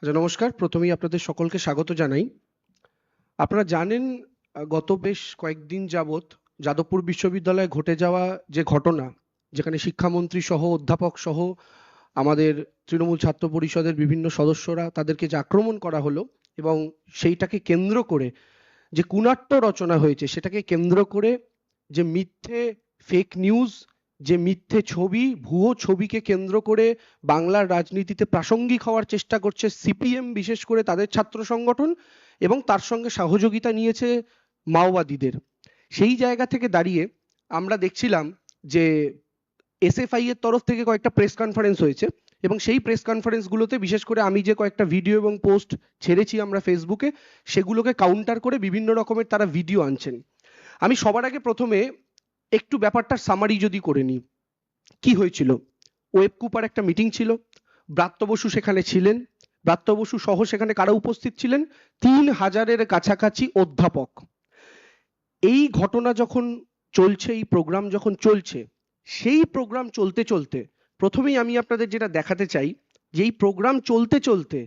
আচ্ছা, নমস্কার। প্রথমেই আপনাদের সকলকে স্বাগত জানাই। আপনারা জানেন গত বেশ কয়েকদিন যাবৎ যাদবপুর বিশ্ববিদ্যালয়ে ঘটে যাওয়া যে ঘটনা, যেখানে শিক্ষামন্ত্রী সহ অধ্যাপক সহ আমাদের তৃণমূল ছাত্র পরিষদের বিভিন্ন সদস্যরা তাদেরকে যে আক্রমণ করা হলো এবং সেইটাকে কেন্দ্র করে যে কুনাট্য রচনা হয়েছে, সেটাকে কেন্দ্র করে যে মিথ্যে ফেক নিউজ, যে মিথ্যে ছবি, ভুয়ো ছবিকে কেন্দ্র করে বাংলার রাজনীতিতে প্রাসঙ্গিক হওয়ার চেষ্টা করছে সিপিএম, বিশেষ করে তাদের ছাত্র সংগঠন, এবং তার সঙ্গে সহযোগিতা নিয়েছে মাওবাদীদের। সেই জায়গা থেকে দাঁড়িয়ে আমরা দেখছিলাম যে এসএফআই এর তরফ থেকে কয়েকটা প্রেস কনফারেন্স হয়েছে এবং সেই প্রেস কনফারেন্সগুলোতে বিশেষ করে আমি যে কয়েকটা ভিডিও এবং পোস্ট ছেড়েছি আমরা ফেসবুকে, সেগুলোকে কাউন্টার করে বিভিন্ন রকমের তারা ভিডিও আনছেন। আমি সবার আগে প্রথমে একটু ব্যাপারটার সামারি যদি করে নিই। কি হয়েছিল? ওয়েব কুপার একটা মিটিং ছিল, ব্রাত্য বসু সেখানে ছিলেন। ব্রাত্য বসু সহ সেখানে কারা উপস্থিত ছিলেন? 3000-এর কাছাকাছি অধ্যাপক। এই ঘটনা যখন চলছে, এই প্রোগ্রাম যখন চলছে, সেই প্রোগ্রাম চলতে চলতে প্রথমেই আমি আপনাদের যেটা দেখাতে চাই যে এই প্রোগ্রাম চলতে চলতে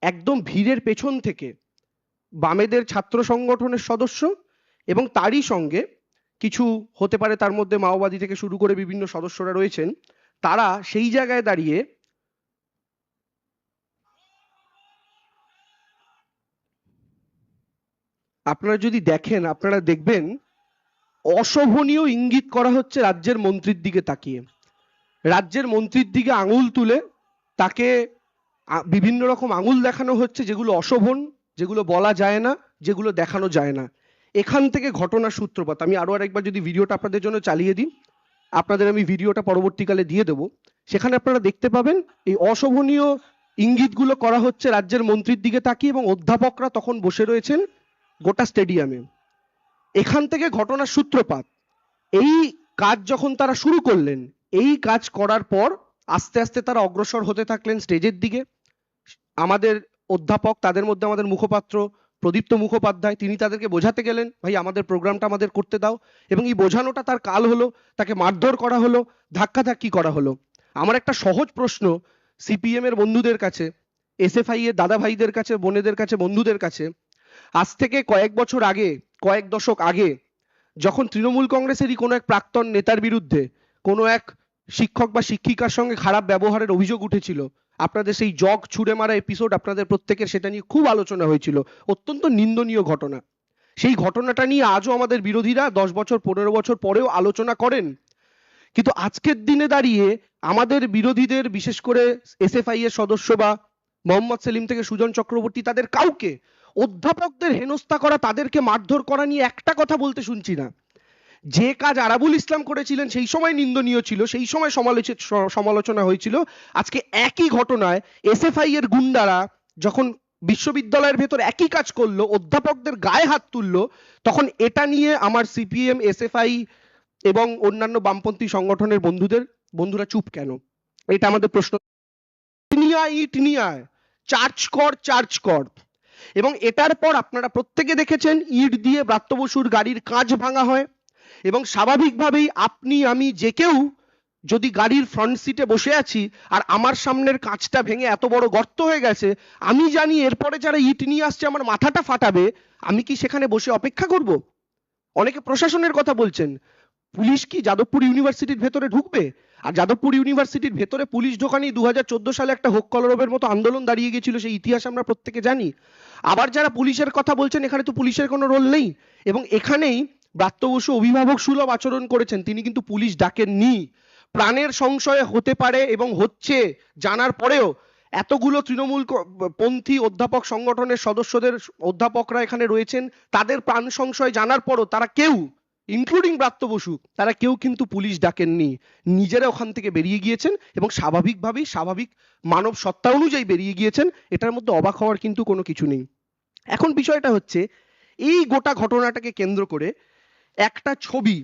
একদম ভিড়ের পেছন থেকে বামেদের ছাত্র সংগঠনের সদস্য এবং তারই সঙ্গে কিছু হতে পারে, তার মধ্যে মাওবাদী থেকে শুরু করে বিভিন্ন সদস্যরা রয়েছেন, তারা সেই জায়গায় দাঁড়িয়ে আপনারা যদি দেখেন, আপনারা দেখবেন অশোভনীয় ইঙ্গিত করা হচ্ছে রাজ্যের মন্ত্রীর দিকে তাকিয়ে। রাজ্যের মন্ত্রীর দিকে আঙুল তুলে তাকে বিভিন্ন রকম আঙুল দেখানো হচ্ছে, যেগুলো অশোভন, যেগুলো বলা যায় না, যেগুলো দেখানো যায় না। এখান থেকে ঘটনার সূত্রপাত। আমি আরো আরেকবার যদি ভিডিওটা আপনাদের জন্য চালিয়ে দিই, আপনাদের আমি ভিডিওটা পরবর্তীকালে দিয়ে দেবো। সেখানে আপনারা দেখতে পাবেন এই অশোভনীয় ইঙ্গিতগুলো করা হচ্ছে রাজ্যের মন্ত্রীর দিকে তাকিয়ে, এবং অধ্যাপকরা তখন বসে রয়েছেন গোটা স্টেডিয়ামে। এখান থেকে ঘটনার সূত্রপাত। এই কাজ যখন তারা শুরু করলেন, এই কাজ করার পর আস্তে আস্তে তারা অগ্রসর হতে থাকলেন স্টেজের দিকে। আমাদের অধ্যাপক, তাদের মধ্যে আমাদের মুখপাত্র প্রদীপ্ত মুখোপাধ্যায়, তিনি তাদেরকে বোঝাতে গেলেন, ভাই আমাদের প্রোগ্রামটা আমাদের করতে দাও, এবং এই বোঝানোটা তার কাল হলো, তাকে মারধর করা হলো, ধাক্কাধাক্কি করা হলো। আমার একটা সহজ প্রশ্ন সিপিএম এর বন্ধুদের কাছে, এসএফআই এর দাদা ভাইদের কাছে, বোনেদের কাছে, বন্ধুদের কাছে, আজ থেকে কয়েক বছর আগে, কয়েক দশক আগে, যখন তৃণমূল কংগ্রেসেরই কোনো এক প্রাক্তন নেতার বিরুদ্ধে কোনো এক শিক্ষক বা শিক্ষিকার সঙ্গে খারাপ ব্যবহারের অভিযোগ উঠেছিল, আপনাদের সেই জগ ছুঁড়ে মারা এপিসোড আপনাদের প্রত্যেকের সেটা নিয়ে খুব আলোচনা হয়েছিল, অত্যন্ত নিন্দনীয় ঘটনা। সেই ঘটনাটা নিয়ে আজও আমাদের বিরোধীরা 10 বছর 15 বছর পরেও আলোচনা করেন। কিন্তু আজকের দিনে দাঁড়িয়ে আমাদের বিরোধীদের, বিশেষ করে এসএফআই এর সদস্য বা মোহাম্মদ সেলিম থেকে সুজন চক্রবর্তী, তাদের কাউকে অধ্যাপকদের হেনস্থা করা, তাদেরকে মারধর করা নিয়ে একটা কথা বলতে শুনছি না। যে কাজ আরাবুল ইসলাম করেছিলেন সেই সময় নিন্দনীয় ছিল, সেই সময় সমালোচনা হয়েছিল। আজকে একই ঘটনায় এসএফআই এর গুন্ডারা যখন বিশ্ববিদ্যালয়ের ভেতর একই কাজ করলো, অধ্যাপকদের গায়ে হাত তুললো, তখন এটা নিয়ে আমার সিপিএম, এসএফআই এবং অন্যান্য বামপন্থী সংগঠনের বন্ধুরা চুপ কেন? এটা আমাদের প্রশ্ন। ইট নিয়ে আয়, চার্জ কর, চার্জ কর। এবং এটার পর আপনারা প্রত্যেকে দেখেছেন ইট দিয়ে ব্রাত্য বসুর গাড়ির কাঁচ ভাঙা হয়, এবং স্বাভাবিকভাবেই আপনি আমি যে কেউ যদি গাড়ির ফ্রন্ট সিটে বসে আছি আর আমার সামনের কাঁচটা ভেঙে এত বড় গর্ত হয়ে গেছে, আমি জানি এরপরে যারা ইট নিয়ে আসছে আমার মাথাটা ফাটাবে, আমি কি সেখানে বসে অপেক্ষা করব? অনেকে প্রশাসনের কথা বলছেন, পুলিশ কি যাদবপুর ইউনিভার্সিটির ভেতরে ঢুকবে? আর যাদবপুর ইউনিভার্সিটির ভেতরে পুলিশ ঢোকানি 2014 সালে একটা হোক কলরবের মতো আন্দোলন দাঁড়িয়ে গিয়েছিল, সেই ইতিহাস আমরা প্রত্যেকে জানি। আবার যারা পুলিশের কথা বলছেন, এখানে তো পুলিশের কোনো রোল নেই, এবং এখানেই ব্রাত্য বসু অভিভাবক সুলভ আচরণ করেছেন, তিনি কিন্তু পুলিশ ডাকেননি। প্রাণের সংশয় হতে পারে এবং হচ্ছে জানার পরেও এতগুলো তৃণমূল পন্থী অধ্যাপক সংগঠনের সদস্যদের, অধ্যাপকরা এখানে রয়েছেন, তাদের প্রাণ সংশয় জানার পরও তারা কেউ, ইনক্লুডিং ব্রাত্য বসু, তারা কেউ কিন্তু পুলিশ ডাকেননি। নিজেরা ওখান থেকে বেরিয়ে গিয়েছেন এবং স্বাভাবিকভাবেই, স্বাভাবিক মানব সত্তা অনুযায়ী বেরিয়ে গিয়েছেন। এটার মধ্যে অবাক হওয়ার কিন্তু কোনো কিছু নেই। এখন বিষয়টা হচ্ছে, এই গোটা ঘটনাটাকে কেন্দ্র করে একটা ছবি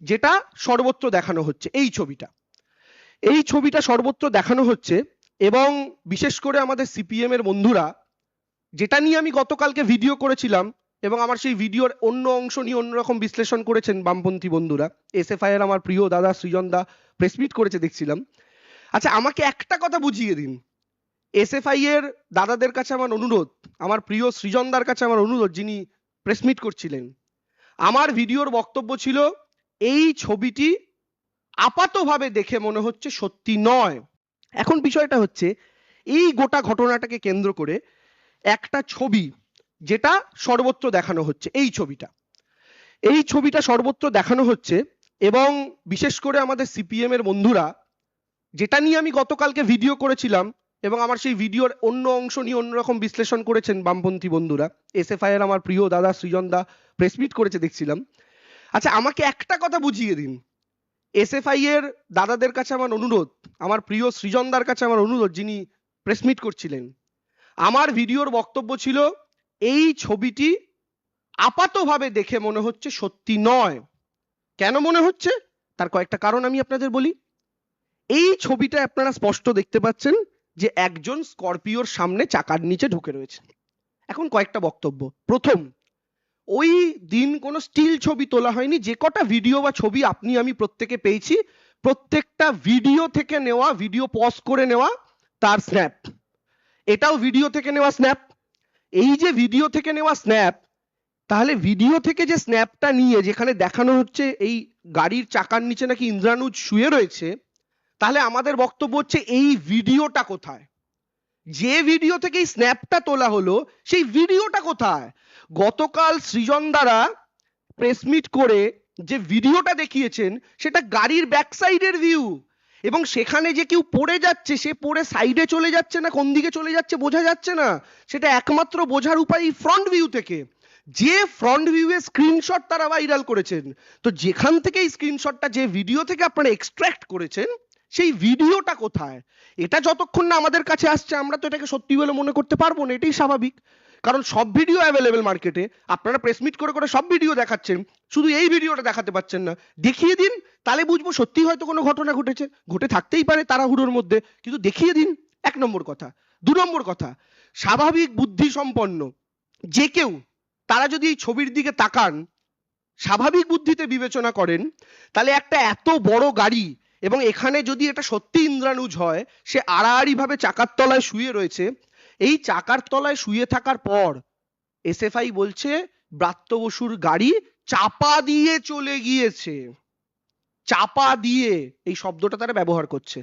যেটা সর্বত্র দেখানো হচ্ছে, এই ছবিটা সর্বত্র দেখানো হচ্ছে, এবং বিশেষ করে আমাদের সিপিএম এর বন্ধুরা, যেটা নিয়ে আমি গতকালকে ভিডিও করেছিলাম, এবং আমার সেই ভিডিওর অন্য অংশ নিয়ে অন্যরকম বিশ্লেষণ করেছেন বামপন্থী বন্ধুরা। এসএফআই এর আমার প্রিয় দাদা সৃজন দা প্রেস মিট করেছে দেখছিলাম। আচ্ছা, আমাকে একটা কথা বুঝিয়ে দিন, এসএফআই এর দাদাদের কাছে আমার অনুরোধ, আমার প্রিয় সৃজনদার কাছে আমার অনুরোধ, যিনি প্রেস মিট করছিলেন, আমার ভিডিওর বক্তব্য ছিল এই ছবিটি আপাতভাবে দেখে মনে হচ্ছে সত্যি নয়। এখন বিষয়টা হচ্ছে এই গোটা ঘটনাটাকে কেন্দ্র করে একটা ছবি যেটা সর্বত্র দেখানো হচ্ছে, এই ছবিটা সর্বত্র দেখানো হচ্ছে, এবং বিশেষ করে আমাদের সিপিএম এর বন্ধুরা, যেটা নিয়ে আমি গতকালকে ভিডিও করেছিলাম এবং আমার সেই ভিডিওর অন্য অংশ নিয়ে অন্যরকম বিশ্লেষণ করেছেন বামপন্থী বন্ধুরা, এসএফআই এর আমার প্রিয় দাদা সৃজন দা প্রেস মিট করেছে দেখছিলাম। আচ্ছা, আমাকে একটা কথা বুঝিয়ে দিন, এসএফআই এর দাদাদের কাছে আমার অনুরোধ, আমার প্রিয় সৃজনদার কাছে আমার অনুরোধ, যিনি প্রেস মিট করছিলেন, আমার ভিডিওর বক্তব্য ছিল এই ছবিটি আপাতভাবে দেখে মনে হচ্ছে সত্যি নয়। কেন মনে হচ্ছে তার কয়েকটা কারণ আমি আপনাদের বলি। এই ছবিটা আপনারা স্পষ্ট দেখতে পাচ্ছেন যে একজন স্করপিওর সামনে চাকার নিচে ঢুকে রয়েছে। এখন কয়েকটা বক্তব্য। প্রথম, ওই দিন কোনো স্টিল ছবি তোলা হয়নি। যে কটা ভিডিও বা ছবি আপনি আমি প্রত্যেকে পেয়েছি, প্রত্যেকটা ভিডিও থেকে নেওয়া, ভিডিও পজ করে নেওয়া তার স্ন্যাপ। এটাও ভিডিও থেকে নেওয়া স্ন্যাপ। এই যে ভিডিও থেকে নেওয়া স্ন্যাপ, তাহলে ভিডিও থেকে যে স্ন্যাপটা নিয়ে যেখানে দেখানো হচ্ছে এই গাড়ির চাকার নিচে নাকি ইন্দ্রানুজ শুয়ে রয়েছে, তাহলে আমাদের বক্তব্য হচ্ছে এই ভিডিওটা কোথায়? যে ভিডিও থেকে এই স্ন্যাপটা তোলা হলো সেই ভিডিওটা কোথায়? গতকাল সৃজন দ্বারা প্রেস মিট করে যে ভিডিওটা দেখিয়েছেন সেটা গাড়ির ব্যাক সাইডের ভিউ, এবং সেখানে যে কেউ পড়ে যাচ্ছে, সে পড়ে সাইডে চলে যাচ্ছে না কোন দিকে চলে যাচ্ছে বোঝা যাচ্ছে না। সেটা একমাত্র বোঝার উপায় ফ্রন্ট ভিউ থেকে, যে ফ্রন্ট ভিউয়ে স্ক্রিনশট তারা ভাইরাল করেছেন। তো যেখান থেকে এই স্ক্রিনশটটা, যে ভিডিও থেকে আপনারা এক্সট্রাক্ট করেছেন, সেই ভিডিওটা কোথায়? এটা যতক্ষণ না আমাদের কাছে আসছে আমরা তো এটাকে সত্যি বলে মনে করতে পারবো না, এটাই স্বাভাবিক। কারণ সব ভিডিও অ্যাভেলেবেল মার্কেটে, আপনারা প্রেস মিট করে করে সব ভিডিও দেখাচ্ছেন, শুধু এই ভিডিওটা দেখাতে পাচ্ছেন না। দেখিয়ে দিন, তাহলে বুঝবো সত্যি হয়তো কোনো ঘটনা ঘটেছে, ঘটে থাকতেই পারে তাড়াহুড়োর মধ্যে, কিন্তু দেখিয়ে দিন। এক নম্বর কথা। দু নম্বর কথা, স্বাভাবিক বুদ্ধি সম্পন্ন যে কেউ তারা যদি এই ছবির দিকে তাকান, স্বাভাবিক বুদ্ধিতে বিবেচনা করেন, তাহলে একটা এত বড় গাড়ি, এবং এখানে যদি এটা সত্যি ইন্দ্রানুজ হয়, সে আড়াআড়ি ভাবে চাকার তলায় শুয়ে রয়েছে। এই চাকার তলায় শুয়ে থাকার পর এসএফআই বলছে ব্রাত্য বসুর গাড়ি চাপা দিয়ে চলে গিয়েছে। চাপা দিয়ে এই শব্দটা তারা ব্যবহার করছে।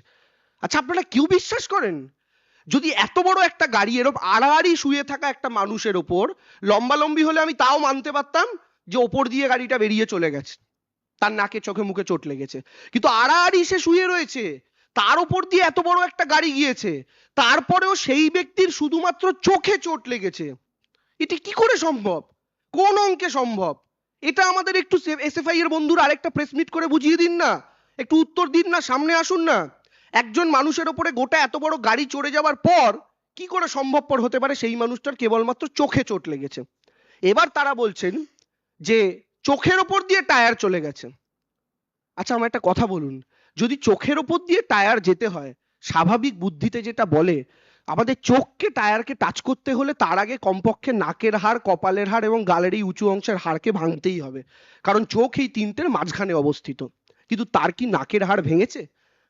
আচ্ছা, আপনারা কেউ বিশ্বাস করেন? যদি এত বড় একটা গাড়ি এরকম আড়াআড়ি শুয়ে থাকা একটা মানুষের ওপর, লম্বালম্বি হলে আমি তাও মানতে পারতাম যে ওপর দিয়ে গাড়িটা বেরিয়ে চলে গেছে, তার নাকে চোখে মুখে চোট লেগেছে, কিন্তু আড়াআড়ি সে শুয়ে রয়েছে, তার উপর দিয়ে এত বড় একটা গাড়ি গিয়েছে, তারপরেও সেই ব্যক্তির শুধুমাত্র চোখে চোট লেগেছে। এটা কি করে সম্ভব? কোন অঙ্কে সম্ভব? এটা আমাদের একটু এসএফআই এর বন্ধুরা আরেকটা প্রেস মিট করে বুঝিয়ে দিন না, একটু উত্তর দিন না, সামনে আসুন না। একজন মানুষের ওপরে গোটা এত বড় গাড়ি চড়ে যাওয়ার পর কি করে সম্ভবপর হতে পারে সেই মানুষটার কেবলমাত্র চোখে চোট লেগেছে? এবার তারা বলছেন যে চোখের ওপর দিয়ে টায়ার চলে গেছে। আচ্ছা, আমার একটা কথা বলুন, যদি চোখের ওপর দিয়ে টায়ার যেতে হয়, স্বাভাবিক বুদ্ধিতে যেটা বলে, আমাদের চোখকে টায়ারকে টাচ করতে হলে তার আগে কমপক্ষে নাকের হাড়, কপালের হাড় এবং গালের এই উঁচু অংশের হাড়কে ভাঙতেই হবে, কারণ চোখ এই তিনটের মাঝখানে অবস্থিত। কিন্তু তার কি নাকের হাড় ভেঙেছে,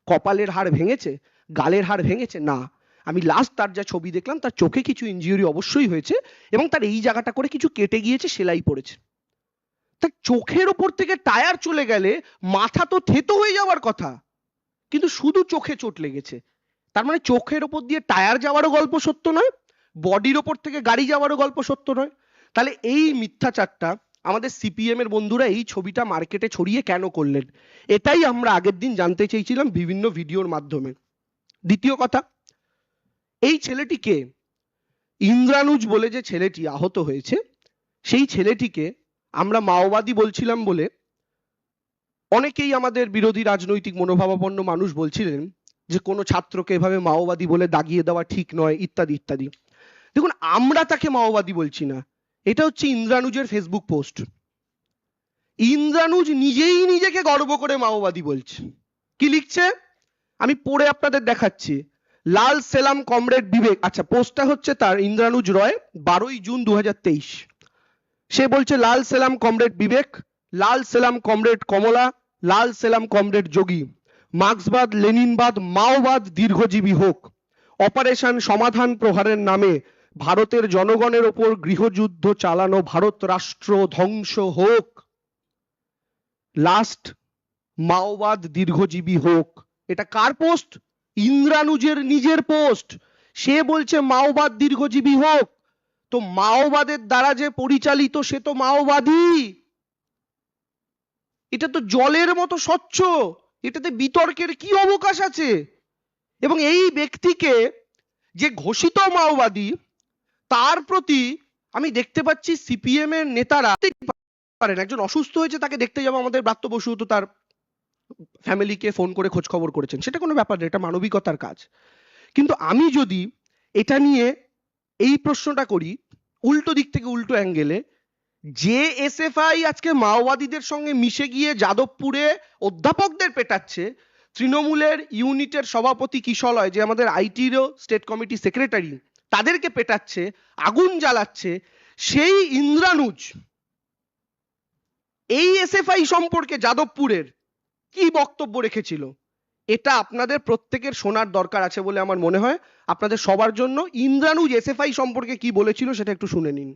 কপালের হাড় ভেঙেছে, গালের হাড় ভেঙেছে? না। আমি লাস্ট তার যা ছবি দেখলাম, তার চোখে কিছু ইনজিউরি অবশ্যই হয়েছে, এবং তার এই জায়গাটা করে কিছু কেটে গিয়েছে, সেলাই পড়েছে। তার চোখের ওপর থেকে টায়ার চলে গেলে মাথা তো থেতো হয়ে যাওয়ার কথা, কিন্তু শুধু চোখে চোট লেগেছে। তার মানে চোখের ওপর দিয়ে টায়ার যাওয়ারও গল্প সত্য নয়, বডির ওপর থেকে গাড়ি যাওয়ারও গল্প সত্য নয়। তাহলে এই মিথ্যাচারটা আমাদের সিপিএম এর বন্ধুরা এই ছবিটা মার্কেটে ছড়িয়ে কেন করলেন, এটাই আমরা আগের দিন জানতে চেয়েছিলাম বিভিন্ন ভিডিওর মাধ্যমে। দ্বিতীয় কথা, এই ছেলেটিকে, ইন্দ্রানুজ বলে যে ছেলেটি আহত হয়েছে, সেই ছেলেটিকে আমরা মাওবাদী বলছিলাম বলে অনেকেই আমাদের বিরোধী রাজনৈতিক মনোভাবাপন্ন মানুষ বলছিলেন যে কোনো ছাত্রকে এভাবে মাওবাদী বলে দাগিয়ে দেওয়া ঠিক নয়, ইত্যাদি ইত্যাদি। দেখুন, আমরা তাকে মাওবাদী বলছি না, এটা হচ্ছে ইন্দ্রানুজের ফেসবুক পোস্ট। ইন্দ্রানুজ নিজেই নিজেকে গর্ব করে মাওবাদী বলছে। কি লিখছে আমি পড়ে আপনাদের দেখাচ্ছি। লাল সেলাম কমরেড বিবেক, আচ্ছা পোস্টটা হচ্ছে তার, ইন্দ্রানুজ রয়, 12ই জুন 2023। সে বলছে লাল সেলাম কমরেড বিবেক, লাল সেলাম কমরেড কমলা, লাল সেলাম কমরেড যোগী, মার্ক্সবাদ লেনিনবাদ মাওবাদ দীর্ঘজীবী হোক। অপারেশন সমাধান প্রহারের নামে ভারতের জনগণের ওপর গৃহযুদ্ধ চালানো ভারত রাষ্ট্র ধ্বংস হোক, লাস্ট মাওবাদ দীর্ঘজীবী হোক। এটা কার পোস্ট? ইন্দ্রানুজের নিজের পোস্ট। সে বলছে মাওবাদ দীর্ঘজীবী হোক। তো মাওবাদের দ্বারা যে পরিচালিত সে তো মাওবাদী। এটা তো জলের মতো স্বচ্ছ, এটাতে বিতর্কের কি অবকাশ আছে? এবং এই ব্যক্তিকে যে ঘোষিত মাওবাদী তার প্রতি আমি দেখতে পাচ্ছি সিপিএম এর নেতারা পারেন, একজন অসুস্থ হয়েছে তাকে দেখতে যাবো, আমাদের ব্রাত্য বসু তো তার ফ্যামিলিকে ফোন করে খোঁজ খবর করেছেন, সেটা কোনো ব্যাপার না, এটা মানবিকতার কাজ। কিন্তু আমি যদি এটা নিয়ে এই প্রশ্নটা করি উল্টো দিক থেকে, উল্টো অ্যাঙ্গেলে, যে এসএফআই আজকে মাওবাদীদের সঙ্গে মিশে গিয়ে যাদবপুরে অধ্যাপকদের পেটাচ্ছে, তৃণমূলের ইউনিটের সভাপতি কিশলয় যে আমাদের আইটিরও স্টেট কমিটি সেক্রেটারি, তাদেরকে পেটাচ্ছে, আগুন জ্বালাচ্ছে, সেই ইন্দ্রানুজ এই এসএফআই সম্পর্কে যাদবপুরের কি বক্তব্য রেখেছিল, এটা আপনাদের প্রত্যেকের শোনার দরকার আছে বলে আমার মনে হয়। আপনাদের সবার জন্য ইন্দ্রানুজ এসএফআই সম্পর্কে কি বলেছিল সেটা একটু শুনে নিন।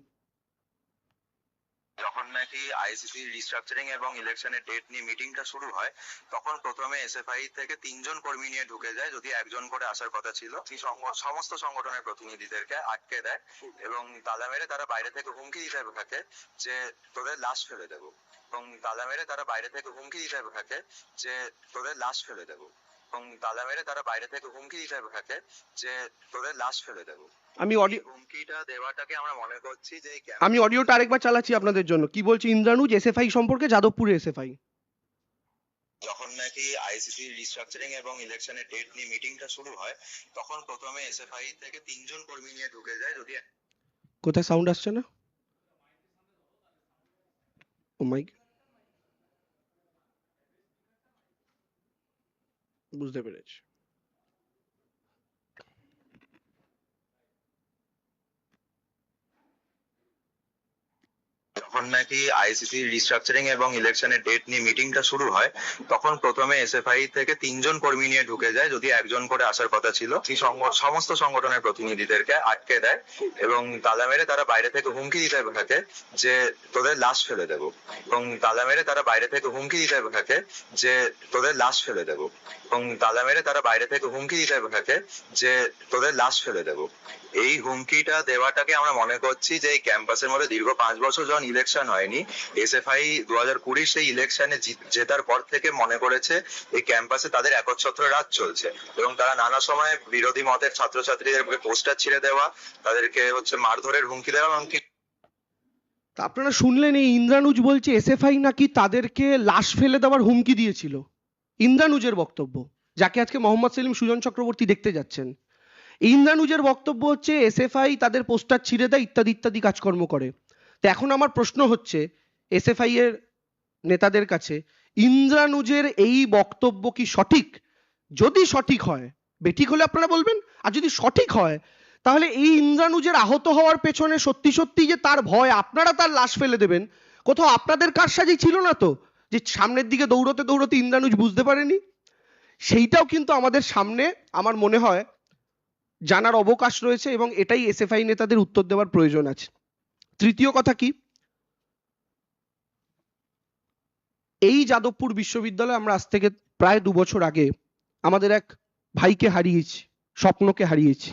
যখন নাকি আইসিসি রিস্ট্রাকচারিং এবং ইলেকশনের ডেট নিয়ে মিটিংটা শুরু হয়, তখন প্রথমে এসএফআই থেকে 3জন কর্মী নিয়ে ঢুকে যায়, যদি একজন করে আসার কথা ছিল। সমস্ত সংগঠনের প্রতিনিধিদেরকে আটকে দেয় এবং তালা মেরে তারা বাইরে থেকে হুমকি দিতে থাকে যে তোদের লাশ ফেলে দেবো, এবং তালা মেরে তারা বাইরে থেকে হুমকি দিতে থাকে যে তোদের লাশ ফেলে দেবো, এবং তালা মেরে তারা বাইরে থেকে হুমকি দিতে থাকে যে তোদের লাশ ফেলে দেবো। আমি অডিও হুমকিটা দেওয়াটাকে আমরা মনে করছি যে আমি অডিওটা আরেকবার চালাচ্ছি আপনাদের জন্য, কি বলছে ইন্দ্রানুজ এসএফআই সম্পর্কে, যাদবপুরে এসএফআই। যখন নাকি আইসিসি রিস্ট্রাকচারিং এবং ইলেকশনের ডেট নিয়ে মিটিংটা শুরু হয়, তখন প্রথমে এসএফআই থেকে 3জন কর্মী নিয়ে ঢুকে যায়, যদি কোথায় সাউন্ড আসছে না? ও মাই, বুঝতে পেরেছি। যখন নাকি আইসিসি রিস্ট্রাকচারিং এবং ইলেকশনের ডেট নিয়ে মিটিংটা শুরু হয়, তখন প্রথমে এসএফআই থেকে 3জন কর্মী নিয়ে ঢুকে যায়, যদি একজন করে আসার কথা ছিল। সমস্ত সংগঠনের প্রতিনিধিদেরকে আটকে দেয় এবং তালা মেরে তারা বাইরে থেকে হুমকি দিতে থাকে যে তোদের লাশ ফেলে দেবো, এবং তালা মেরে তারা বাইরে থেকে হুমকি দিতে থাকে যে তোদের লাশ ফেলে দেবো, এবং তালা মেরে তারা বাইরে থেকে হুমকি দিতে থাকে যে তোদের লাশ ফেলে দেবো। এই হুমকিটা দেওয়াটাকে আমরা মনে করছি যে এই ক্যাম্পাসের মধ্যে দীর্ঘ 5 বছর যখন ইলেকশন হয়নি, এসএফআই 2020 সেই ইলেকশনে জেতার পর থেকে মনে করেছে এই ক্যাম্পাসে তাদের একচ্ছত্র রাজ চলছে, এবং তারা নানা সময় বিরোধী মতের ছাত্রছাত্রীদের পোস্টার ছিঁড়ে দেওয়া, তাদেরকে মারধরের হুমকি দেওয়া, এমনকি আপনারা শুনলেন এই ইন্দ্রানুজ বলছে এসএফআই নাকি তাদেরকে লাশ ফেলে দেওয়ার হুমকি দিয়েছিল। ইন্দ্রানুজের বক্তব্য, যাকে আজকে মোহাম্মদ সেলিম সুজন চক্রবর্তী দেখতে যাচ্ছেন। ইন্দ্রানুজের বক্তব্য হচ্ছে এসএফআই তাদের পোস্টার ছিঁড়ে দেয়, ইত্যাদি ইত্যাদি কাজকর্ম করে। তো এখন আমার প্রশ্ন হচ্ছে এসএফআই এর নেতাদের কাছে, ইন্দ্রানুজের এই বক্তব্য কি সঠিক? যদি সঠিক হয়, বেঠিক হলে আপনারা বলবেন, আর যদি সঠিক হয় তাহলে এই ইন্দ্রানুজের আহত হওয়ার পেছনে সত্যি সত্যি যে তার ভয় আপনারা তার লাশ ফেলে দেবেন, কোথাও আপনাদের কারসাজি ছিল না তো, যে সামনের দিকে দৌড়তে দৌড়তে ইন্দ্রানুজ বুঝতে পারেনি? সেইটাও কিন্তু আমাদের সামনে আমার মনে হয় জানার অবকাশ রয়েছে, এবং এটাই এসএফআই নেতাদের উত্তর দেওয়ার প্রয়োজন আছে। তৃতীয় কথা কি, এই যাদবপুর বিশ্ববিদ্যালয়ে আমরা আজ থেকে প্রায় 2 বছর আগে আমাদের এক ভাইকে হারিয়েছি, স্বপ্নকে হারিয়েছি।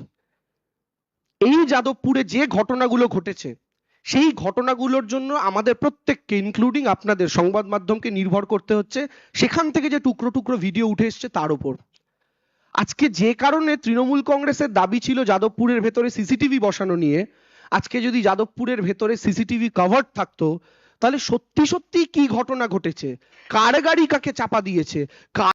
এই যাদবপুরে যে ঘটনাগুলো ঘটেছে সেই ঘটনাগুলোর জন্য আমাদের প্রত্যেককে ইনক্লুডিং আপনাদের সংবাদ মাধ্যমকে নির্ভর করতে হচ্ছে সেখান থেকে যে টুকরো টুকরো ভিডিও উঠে এসছে তার উপর। আজকে যে কারণে তৃণমূল কংগ্রেসের দাবি ছিল যাদবপুরের ভেতরে সিসিটিভি বসানো নিয়ে, আজকে যদি যাদবপুরের ভেতরে সিসিটিভি কভার থাকতো তাহলে সত্যি সত্যি কি ঘটনা ঘটেছে, কার গাড়ি কাকে চাপা দিয়েছে,